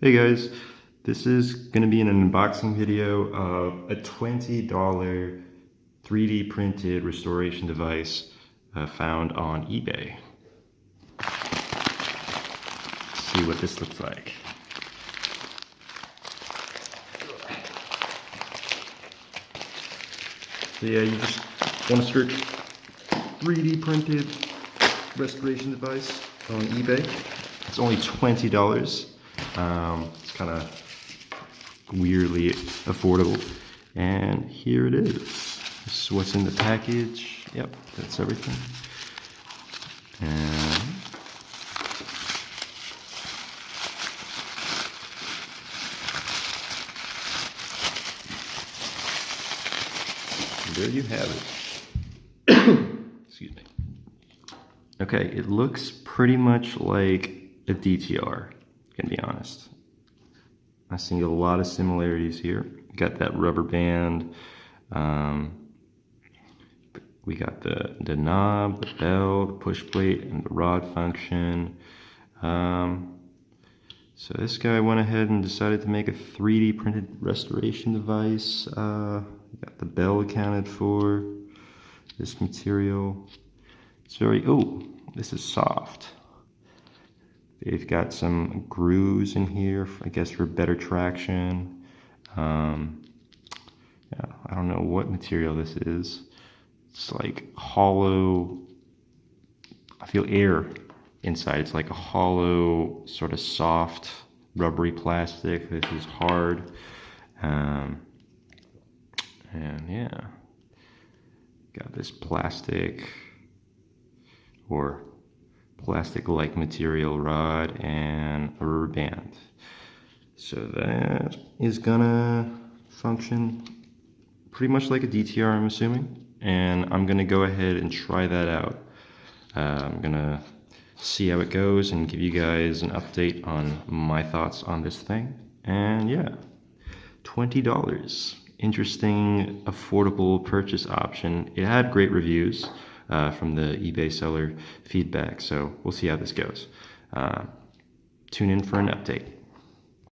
Hey guys, this is going to be an unboxing video of a $20 3D printed restoration device found on eBay. Let's see what this looks like. So yeah, you just want to search 3D printed restoration device on eBay. It's only $20. It's kind of weirdly affordable, and here it is. This is what's in the package. Yep, that's everything. And there you have it. Excuse me. Okay, it looks pretty much like a DTR, gonna be honest. I see a lot of similarities here. We got that rubber band. We got the knob, the bell, the push plate, and the rod function. So this guy went ahead and decided to make a 3D printed restoration device. Got the bell accounted for. This material. It's very, oh, this is soft. They've got some grooves in here, I guess, for better traction. Yeah, I don't know what material this is. It's like hollow. I feel air inside. It's like a hollow, sort of soft, rubbery plastic. This is hard. And yeah, got this plastic or plastic-like material rod and a rubber band. So that is gonna function pretty much like a DTR, I'm assuming, and I'm gonna go ahead and try that out. I'm gonna see how it goes and give you guys an update on my thoughts on this thing. And yeah, $20. Interesting, affordable purchase option. It had great reviews from the eBay seller feedback, so we'll see how this goes. Tune in for an update.